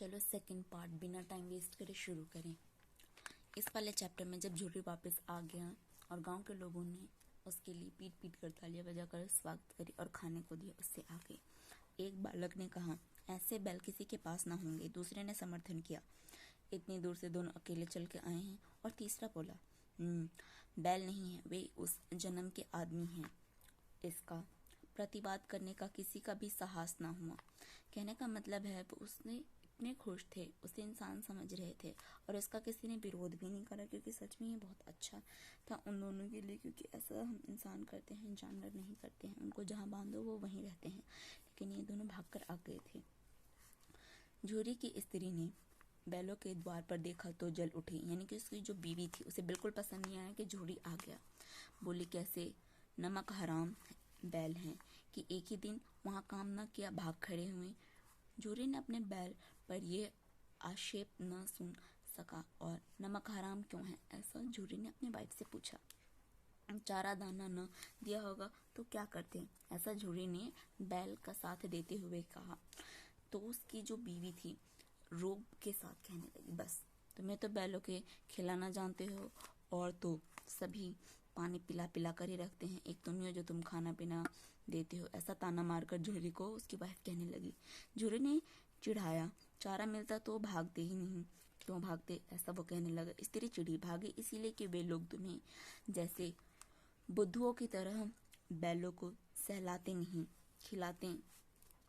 चलो second part बिना time waste करे शुरू करें। इस वाले चैप्टर में जब झूरी वापस आ गया और गांव के लोगों ने उसके लिए पीट पीट कर तालियां बजाकर स्वागत करी और खाने को दिया, उससे आगे एक बालक ने कहा, ऐसे बैल किसी के पास ना होंगे। दूसरे ने समर्थन किया, इतनी दूर से दोनों अकेले चल के आए हैं। और तीसरा बोला, बैल नहीं है, वे उस जन्म के आदमी हैं। इसका प्रतिवाद करने का किसी का भी साहस ना हुआ। कहने का मतलब है वो उसने इतने खुश थे, उसे इंसान समझ रहे थे और इसका किसी ने विरोध भी नहीं करा, क्योंकि सच में ये बहुत अच्छा था उन दोनों के लिए। क्योंकि ऐसा हम इंसान करते हैं, जानवर नहीं करते हैं। उनको जहाँ बांधो वो वहीं रहते हैं, लेकिन ये दोनों भागकर आ गए थे। झूरी की स्त्री ने बैलों के द्वार पर देखा तो जल उठी, यानी कि उसकी जो बीवी थी उसे बिल्कुल पसंद नहीं आया कि झूरी आ गया। बोली, कैसे नमक हराम बैल हैं कि एक ही दिन वहां काम न किया, भाग खड़े हुए। झूरी ने अपने बैल पर यह आक्षेप न सुन सका। और नमक हराम क्यों है, ऐसा झूरी ने अपनी वाइफ से पूछा। चारा दाना न दिया होगा तो क्या करते, ऐसा झूरी ने बैल का साथ देते हुए कहा। तो उसकी जो बीवी थी रोब के साथ कहने लगी, बस तुम्हें तो बैलों के खिलाना जानते हो, और तो सभी पानी पिला पिला कर ही रखते हैं, एक तुम ही हो जो तुम खाना पीना देते हो। ऐसा ताना मारकर झूरी को उसकी वाइफ कहने लगी। झूरी ने चिढ़ाया, चारा मिलता तो भागते ही नहीं, क्यों भागते, ऐसा वो कहने लगा। स्त्री चिढ़ी, भागे इसीलिए कि वे लोग तुम्हें जैसे बुद्धुओं की तरह बैलों को सहलाते नहीं, खिलाते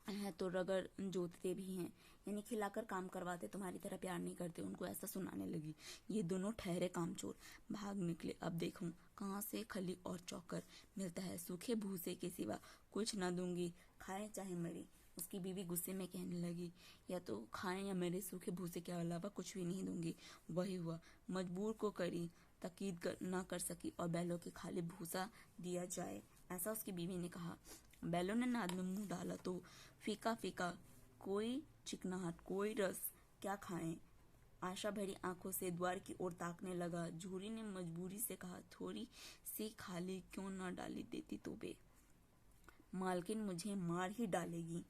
हैं तो रगड़ जोतते भी हैं, यानी खिलाकर काम करवाते, तुम्हारी तरह प्यार नहीं करते उनको, ऐसा सुनाने लगी। ये दोनों ठहरे कामचोर भाग निकले। अब देखूं कहाँ से खली और चौकर मिलता है, सूखे भूसे के सिवा कुछ न दूंगी, खाए चाहे मरे। उसकी बीवी गुस्से में कहने लगी, या तो खाएं या मेरे, सूखे भूसे के अलावा कुछ भी नहीं दूंगी। वही हुआ, मजबूर को करी तकीद न कर सकी और बैलों के खाली भूसा दिया जाए, ऐसा उसकी बीवी ने कहा। बैलों ने नाद में मुंह डाला तो फीका फीका, कोई चिकनाहट कोई रस, क्या खाएं। आशा भरी आंखों से द्वार की ओर ताकने लगा। झूरी ने मजबूरी से कहा, थोड़ी सी खाली क्यों न डाली देती तो बे, मालकिन मुझे मार ही डालेगी,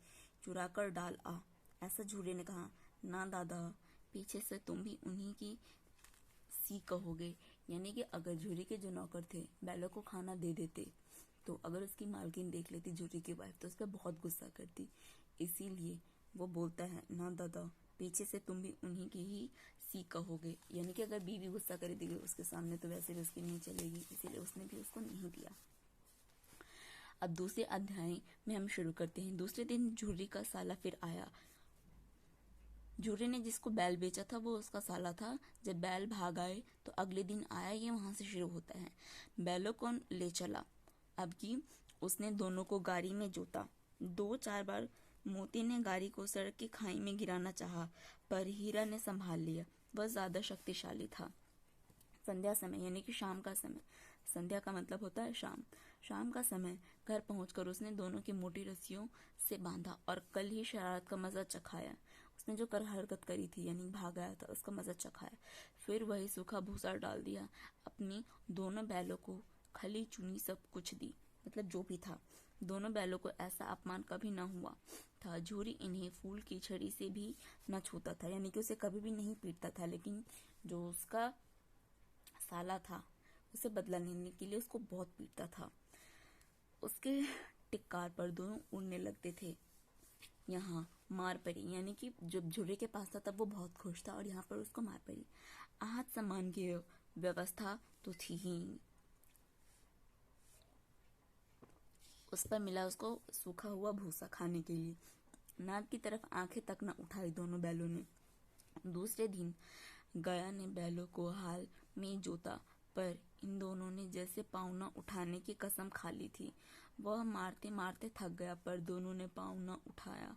चुरा कर डाल आ, ऐसा झूरी ने कहा। ना दादा, पीछे से तुम भी उन्हीं की सी कहोगे, यानी कि अगर झूरी के जो नौकर थे बैलों को खाना दे देते तो अगर उसकी मालकिन देख लेती झूरी की वाइफ तो उस पर बहुत गुस्सा करती। इसीलिए वो बोलता है, ना दादा, पीछे से तुम भी उन्हीं की ही सी कहोगे, यानी कि अगर बीवी गुस्सा कर देगी उसके सामने तो वैसे भी उसकी नहीं चलेगी, इसीलिए उसने भी उसको नहीं दिया। अब दूसरे अध्याय में हम शुरू करते हैं। दूसरे दिन झूरी का साला फिर आया। झूरी ने जिसको बैल बेचा था वो उसका साला था। जब बैल भाग आए तो अगले दिन आया, ये वहां से शुरू होता है। बैलों को ले चला। अब की उसने दोनों को गाड़ी में जोता। 2-4 बार मोती ने गाड़ी को सड़क की खाई में गिराना चाहा, पर हीरा ने संभाल लिया। वह ज्यादा शक्तिशाली था। संध्या समय, यानी कि शाम का समय, संध्या का मतलब होता है शाम, शाम का समय घर पहुंचकर उसने दोनों की मोटी रस्सियों से बांधा और कल ही शरारत का मजा चखाया। उसने जो कर हरकत करी थी, यानी भाग आया था, उसका मजा चखाया। फिर वही सूखा भूसा डाल दिया। अपनी दोनों बैलों को खली चुनी सब कुछ दी, मतलब जो भी था। दोनों बैलों को ऐसा अपमान कभी न हुआ था। झूरी इन्हें फूल की छड़ी से भी न छूता था, यानी कि उसे कभी भी नहीं पीटता था, लेकिन जो उसका साला था उसे बदला लेने के लिए उसको बहुत पीटता था। उसके टिक्कार पर दोनों उड़ने लगते थे। यहाँ मार पड़ी, यानी कि जब झूरे के पास था तब वो बहुत खुश था और यहाँ पर उसको मार पड़ी। आहत सामान की व्यवस्था तो थी ही, उस पर मिला उसको सूखा हुआ भूसा खाने के लिए। नाद की तरफ आंखें तक न उठाई दोनों बैलों ने। दूसरे दिन गया ने बैलों को हाल में जोता, पर इन दोनों ने जैसे पाँव न उठाने की कसम खा ली थी। वह मारते मारते थक गया, पर दोनों ने पाँव न उठाया।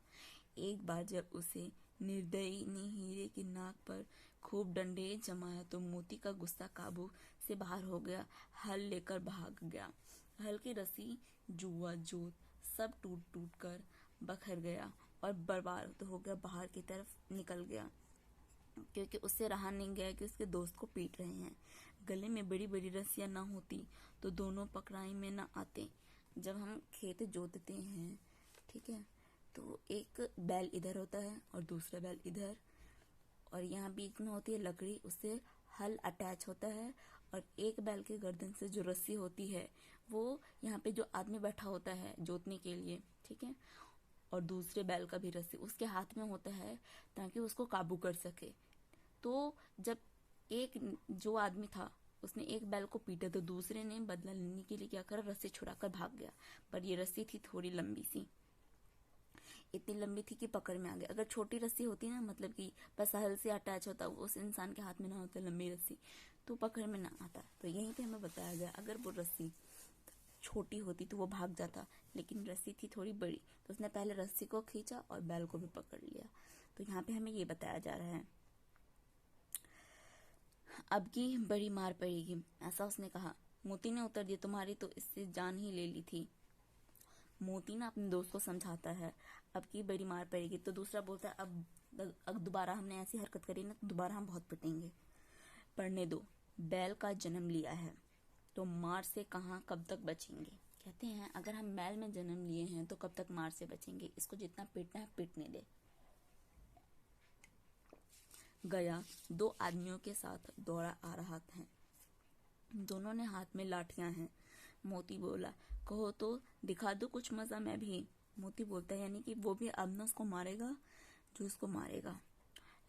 एक बार जब उसे निर्दयी ने हीरे की नाक पर खूब डंडे जमाया तो मोती का गुस्सा काबू से बाहर हो गया। हल लेकर भाग गया। हल की रस्सी, जुआ, जोत सब टूट टूट कर बखर गया और बर्बाद हो गया, बाहर की तरफ निकल गया, क्योंकि उससे रहा नहीं गया कि उसके दोस्त को पीट रहे हैं। गले में बड़ी बड़ी रस्सियां न होती तो दोनों पकड़ाई में न आते। जब हम खेत जोतते हैं, ठीक है, तो एक बैल इधर होता है और दूसरा बैल इधर, और यहाँ बीच में होती है लकड़ी, उससे हल अटैच होता है। और एक बैल के गर्दन से जो रस्सी होती है वो यहाँ पे जो आदमी बैठा होता है जोतने के लिए, ठीक है, और दूसरे बैल का भी रस्सी उसके हाथ में होता है ताकि उसको काबू कर सके। तो जब एक जो आदमी था उसने एक बैल को पीटा तो दूसरे ने बदला लेने के लिए क्या करा, रस्सी छुड़ाकर भाग गया। पर ये रस्सी थी थोड़ी लंबी सी, इतनी लंबी थी कि पकड़ में आ गया। अगर छोटी रस्सी होती ना, मतलब कि बस हल से अटैच होता, उस इंसान के हाथ में ना होता लंबी रस्सी, तो पकड़ में ना आता। तो यहीं पे हमें बताया गया अगर वो रस्सी छोटी होती तो वो भाग जाता, लेकिन रस्सी थी थोड़ी बड़ी तो उसने पहले रस्सी को खींचा और बैल को भी पकड़ लिया। तो यहाँ पे हमें ये बताया जा रहा है अब की बड़ी मार पड़ेगी, ऐसा उसने कहा। मोती ने उत्तर दिया, तुम्हारी तो इससे जान ही ले ली थी। मोती ना अपने दोस्त को समझाता है अब की बड़ी मार पड़ेगी। तो दूसरा बोलता है अब दोबारा हमने ऐसी हरकत करी ना तो दोबारा हम बहुत पिटेंगे। पढ़ने दो, बैल का जन्म लिया है तो मार से कहाँ कब तक बचेंगे। कहते हैं अगर हम बैल में जन्म लिए हैं तो कब तक मार से बचेंगे, इसको जितना पीटना है पीटने दे। गया 2 आदमियों के साथ दौड़ा आ रहा था, दोनों ने हाथ में लाठियां हैं। मोती बोला, कहो तो दिखा दो कुछ मजा मैं भी। मोती बोलता है यानी कि वो भी अब ना उसको मारेगा जो उसको मारेगा।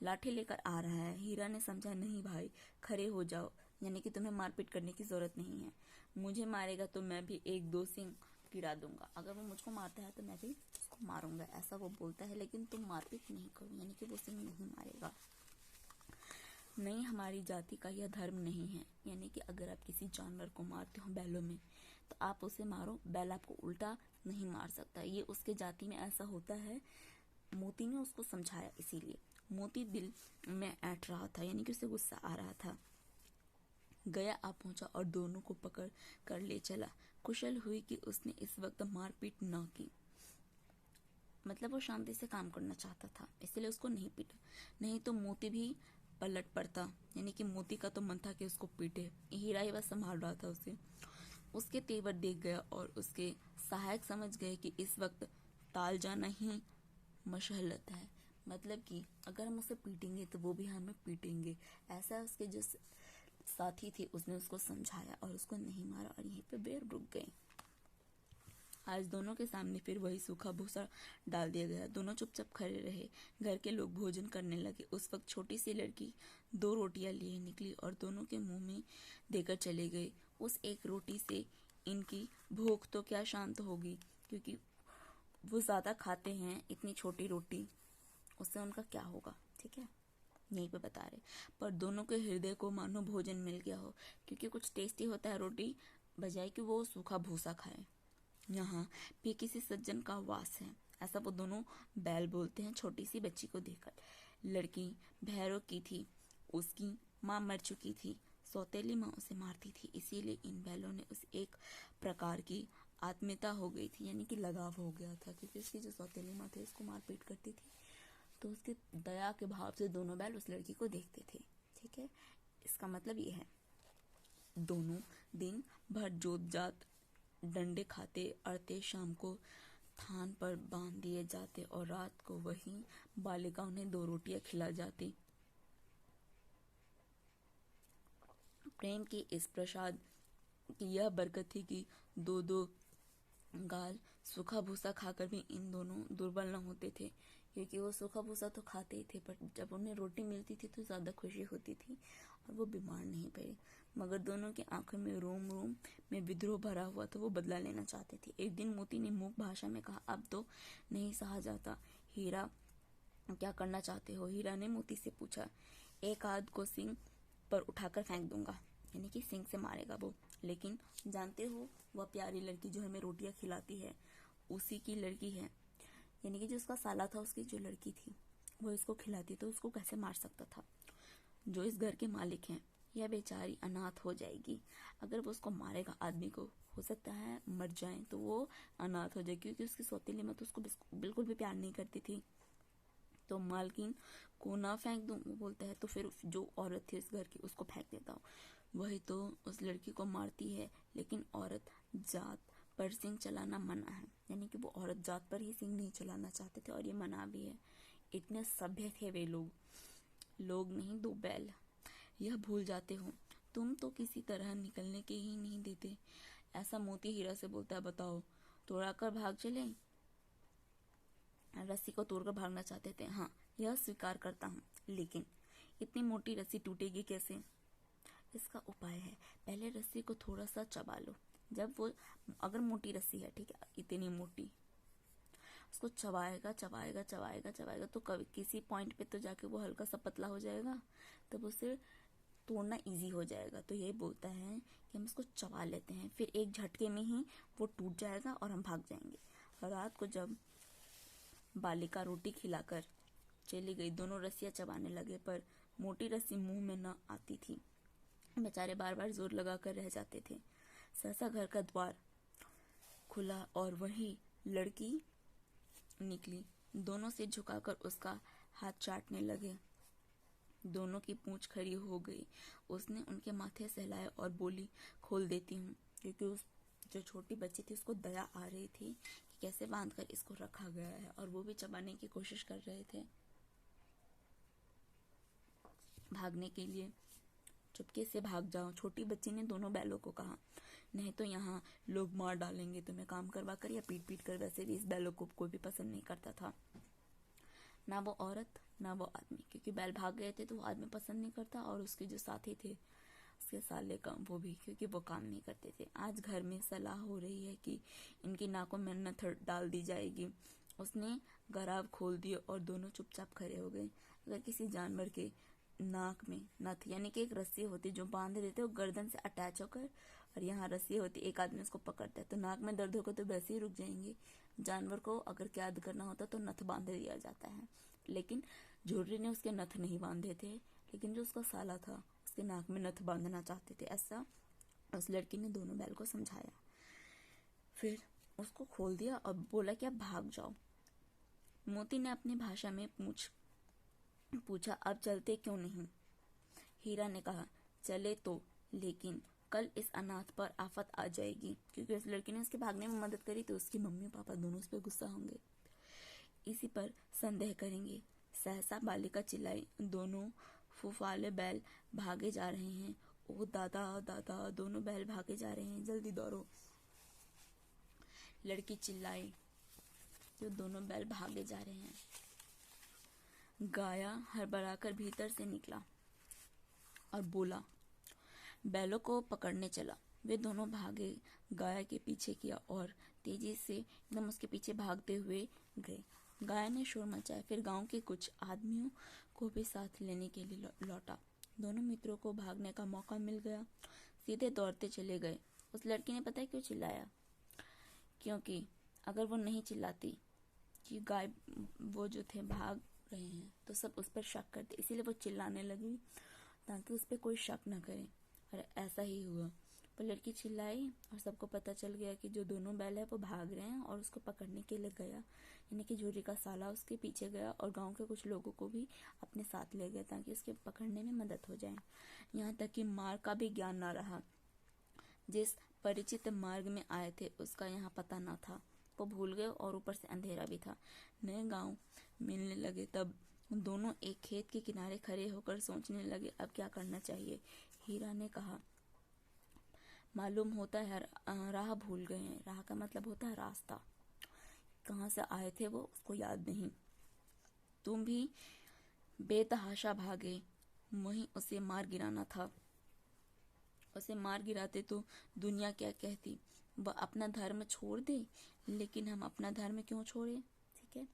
लाठी लेकर आ रहा है। हीरा ने समझा, नहीं भाई खड़े हो जाओ, यानी कि तुम्हें मारपीट करने की जरूरत नहीं है। मुझे मारेगा तो मैं भी 1-2 सिंग गिरा दूंगा, अगर वो मुझको मारता है तो मैं भी उसको मारूंगा, ऐसा वो बोलता है। लेकिन तुम मारपीट नहीं करो, यानी कि वो सिंग नहीं मारेगा। नहीं, हमारी जाति का यह धर्म नहीं है, यानी कि अगर आप किसी जानवर को मारते हो बैलों में तो आप उसे मारो, बैल आपको उल्टा नहीं मार सकता, ये उसके जाति में ऐसा होता है। मोती ने उसको समझाया, इसीलिए मोती दिल में ऐंठ रहा था, यानी कि उसे गुस्सा आ रहा था। गया आ पहुंचा और दोनों को पकड़ कर ले चला। कुशल हुई कि उसने इस वक्त मारपीट न की, मतलब वो शांति से काम करना चाहता था, इसलिए उसको नहीं पीटा। नहीं तो मोती भी पलट पड़ता, यानी कि मोती का तो मन था कि उसको पीटे, हीरा ही बस संभाल रहा था उसे। उसके तेवर देख गया और उसके सहायक समझ गए कि इस वक्त ताल जाना ही मशहलत है, मतलब कि अगर हम उसे पीटेंगे तो वो भी हमें पीटेंगे। ऐसा उसके जो साथी थे उसने उसको समझाया और उसको नहीं मारा और यहीं पे बेर रुक गए। आज दोनों के सामने फिर वही सूखा भूसा डाल दिया गया। दोनों चुपचाप खड़े रहे। घर के लोग भोजन करने लगे। उस वक्त छोटी सी लड़की 2 रोटियां लिए निकली और दोनों के मुंह में देकर चले गए। उस एक रोटी से इनकी भूख तो क्या शांत होगी, क्योंकि वो ज्यादा खाते हैं, इतनी छोटी रोटी उससे उनका क्या होगा, ठीक है, यहीं पे बता रहे। पर दोनों के हृदय को मानो भोजन मिल गया हो, क्योंकि कुछ टेस्टी होता है रोटी बजाय कि वो सूखा भूसा खाए। यहाँ भी किसी सज्जन का वास है, ऐसा वो दोनों बैल बोलते हैं छोटी सी बच्ची को देखकर। लड़की भैरव की थी, उसकी माँ मर चुकी थी, सौतेली माँ उसे मारती थी, इसीलिए इन बैलों ने उस एक प्रकार की आत्मीयता हो गई थी, यानी कि लगाव हो गया था, क्योंकि उसकी जो सौतेली माँ थी उसको मारपीट करती थी, तो उसके दया के भाव से दोनों बैल उस लड़की को देखते थे, ठीक है। इसका मतलब ये है, दोनों दिन भर जोत जात डंडे खाते अड़ते, शाम को थान पर बांध दिए जाते और रात को वही बालिका उन्हें 2 रोटियां खिला जाती। प्रेम की इस प्रसाद की यह बरकत थी कि 2-2 गाल सूखा भूसा खाकर भी इन दोनों दुर्बल न होते थे, क्योंकि वो सूखा भूसा तो खाते ही थे, पर जब उन्हें रोटी मिलती थी तो ज्यादा खुशी होती थी और वो बीमार नहीं पड़े। मगर दोनों की आंखों में रोम रोम में विद्रोह भरा हुआ था, वो बदला लेना चाहते थे। एक दिन मोती ने मूक भाषा में कहा, अब तो नहीं सहा जाता। हीरा, क्या करना चाहते हो? हीरा ने मोती से पूछा। एक आध को सिंग पर उठाकर फेंक दूंगा, यानी कि सिंग से मारेगा वो। लेकिन जानते हो, वह प्यारी लड़की जो हमें रोटियां खिलाती है उसी की लड़की है, यानी कि जो उसका साला था उसकी जो लड़की थी वो इसको खिलाती, तो उसको कैसे मार सकता था? जो इस घर के मालिक हैं, यह बेचारी अनाथ हो जाएगी। अगर वो उसको मारेगा, आदमी को हो सकता है मर जाए तो वो अनाथ हो जाएगी, क्योंकि उसकी सौतेली माँ तो उसको बिल्कुल भी प्यार नहीं करती थी। तो मालकिन को ना फेंक दूं, वो बोलता है, तो फिर जो औरत थी इस घर की उसको फेंक देता हूँ। वही तो उस लड़की को मारती है, लेकिन औरत जात पर सिंह चलाना मना है, यानी कि वो औरत जात पर ही सिंह नहीं चलाना चाहते थे और ये मना भी है। इतने सभ्य थे वे लोग। लोग नहीं, 2 बैल। यह भूल जाते हो, तुम तो किसी तरह निकलने के ही नहीं देते। ऐसा मोती हीरा से बोलता है। बताओ, तोड़ाकर भाग चले? रस्सी को तोड़कर भागना चाहते थे। हाँ, यह स्वीकार करता हूँ, लेकिन इतनी मोटी रस्सी टूटेगी कैसे? इसका उपाय है, पहले रस्सी को थोड़ा सा चबा लो। जब वो, अगर मोटी रस्सी है, ठीक है, इतनी मोटी, उसको चबाएगा चबाएगा चबाएगा चबाएगा तो कभी किसी पॉइंट पे तो जाके वो हल्का सा पतला हो जाएगा, तब उसे तोड़ना इजी हो जाएगा। तो यही बोलता है कि हम इसको चबा लेते हैं, फिर एक झटके में ही वो टूट जाएगा और हम भाग जाएंगे। रात को जब बालिका रोटी खिलाकर चली गई, दोनों रस्सियां चबाने लगे, पर मोटी रस्सी मुंह में न आती थी। बेचारे बार बार जोर लगाकर रह जाते थे। सहसा घर का द्वार खुला और वही लड़की निकली। दोनों से झुकाकर उसका हाथ चाटने लगे। दोनों की पूंछ खड़ी हो गई। उसने उनके माथे सहलाए और बोली, खोल देती हूँ, क्योंकि उस जो छोटी बच्ची थी उसको दया आ रही थी कि कैसे बांधकर इसको रखा गया है, और वो भी चबाने की कोशिश कर रहे थे भागने के लिए। चुपके से भाग जाओ, छोटी बच्ची ने दोनों बैलों को कहा, नहीं तो यहाँ लोग मार डालेंगे तुम्हें काम करवा कर या पीट पीट कर। वैसे भी इस बैलों को कोई भी पसंद नहीं करता था, ना वो औरत ना वो आदमी, क्योंकि बैल भाग गए थे तो वो आदमी पसंद नहीं करता, और उसके जो साथी थे, उसके साले का, वो भी, क्योंकि वो काम नहीं करते थे। आज घर में सलाह हो रही है कि इनकी नाकों में नथ डाल दी जाएगी। उसने गराब खोल दिए और दोनों चुपचाप खड़े हो गए। अगर किसी जानवर के नाक में नथ, यानी कि एक रस्सी होती जो बांध देते, वो गर्दन से अटैच होकर, और यहाँ रस्सी होती, एक आदमी उसको पकड़ता है, तो नाक में दर्द होकर तो वैसे ही रुक जाएंगे। जानवर को अगर कैद करना होता तो नथ बांध दिया जाता है, लेकिन झुर्री ने उसके नथ नहीं बांधे थे, लेकिन जो उसका साला था उसके नाक में नथ बांधना चाहते थे। ऐसा उस लड़की ने दोनों बैल को समझाया, फिर उसको खोल दिया और बोला कि अब भाग जाओ। मोती ने अपनी भाषा में पूछा, अब चलते क्यों नहीं? हीरा ने कहा, चले तो, लेकिन कल इस अनाथ पर आफत आ जाएगी, क्योंकि उस लड़की ने उसके भागने में मदद करी, तो उसकी मम्मी पापा दोनों उस पर गुस्सा होंगे, इसी पर संदेह करेंगे। सहसा बालिका चिल्लाई, दोनों फूफाले बैल भागे जा रहे हैं। ओ दादा दादा, दोनों बैल भागे जा रहे हैं, जल्दी दौड़ो। लड़की चिल्लाई, जो दोनों बैल भागे जा रहे हैं। गाया हड़बड़ाकर भीतर से निकला और बोला, बैलों को पकड़ने चला। वे दोनों भागे, गाया के पीछे किया और तेजी से एकदम उसके पीछे भागते हुए गए। गाया ने शोर मचाया, फिर गांव के कुछ आदमियों को भी साथ लेने के लिए लौटा। दोनों मित्रों को भागने का मौका मिल गया, सीधे दौड़ते चले गए। उस लड़की ने पता है क्यों चिल्लाया? क्योंकि अगर वो नहीं चिल्लाती कि गाय, वो जो थे भाग रहे हैं, तो सब उस पर शक करते, इसीलिए वो चिल्लाने लगी ताकि उस पर कोई शक न करे, और ऐसा ही हुआ। पर लड़की चिल्लाई और सबको पता चल गया कि जो दोनों बैल है वो भाग रहे हैं, और उसको पकड़ने के लिए गया, यानी कि झूरी का साला उसके पीछे गया, और गांव के कुछ लोगों को भी अपने साथ ले गया ताकि उसके पकड़ने में मदद हो जाए। यहाँ तक कि मार्ग का भी ज्ञान ना रहा। जिस परिचित मार्ग में आए थे उसका यहाँ पता ना था, वो भूल गए, और ऊपर से अंधेरा भी था। नए गांव मिलने लगे तब दोनों एक खेत के किनारे खड़े होकर सोचने लगे, अब क्या करना चाहिए। हीरा ने कहा, मालूम होता है राह भूल गए हैं। राह का मतलब होता है रास्ता, कहाँ से आए थे वो उसको याद नहीं। तुम भी बेतहाशा भागे, वहीं उसे मार गिराना था। उसे मार गिराते तो दुनिया क्या कहती? वह अपना धर्म छोड़ दे, लेकिन हम अपना धर्म क्यों छोड़े? ठीक है,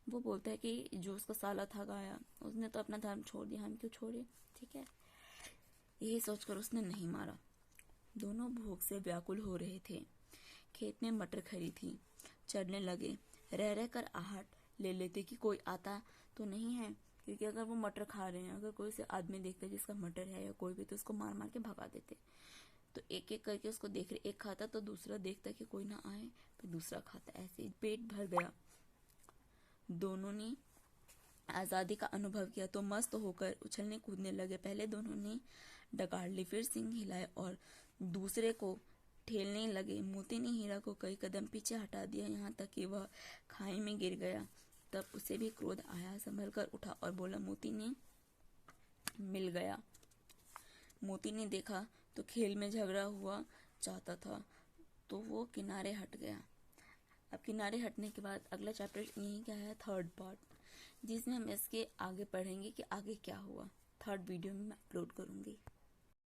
वो बोलता है कि जो उसका साला था गाया, उसने तो अपना धर्म छोड़ दिया, हम क्यों छोड़े? ठीक है, यही सोचकर उसने नहीं मारा। दोनों भूख से व्याकुल हो रहे थे। खेत में मटर खड़ी थी, चढ़ने लगे। रह रह कर आहट ले लेते कि कोई आता तो नहीं है, क्योंकि अगर वो मटर खा रहे हैं, अगर कोई से आदमी देखता जिसका मटर है या कोई भी, तो उसको मार मार के भगा देते। तो एक एक करके उसको देख रहे, एक खाता तो दूसरा देखता कि कोई ना आए, फिर दूसरा खाता। ऐसे ही पेट भर गया। दोनों ने आजादी का अनुभव किया तो मस्त होकर उछलने कूदने लगे। पहले दोनों ने डकार ली, फिर सिंग हिलाए और दूसरे को ठेलने लगे। मोती ने हीरा को कई कदम पीछे हटा दिया, यहाँ तक कि वह खाई में गिर गया। तब उसे भी क्रोध आया, संभल कर उठा और बोला, मोती ने मिल गया। मोती ने देखा तो खेल में झगड़ा हुआ चाहता था, तो वो किनारे हट गया। अब किनारे हटने के बाद अगला चैप्टर यहीं का है, थर्ड पार्ट, जिसमें हम इसके आगे पढ़ेंगे कि आगे क्या हुआ। थर्ड वीडियो में मैं अपलोड करूँगी।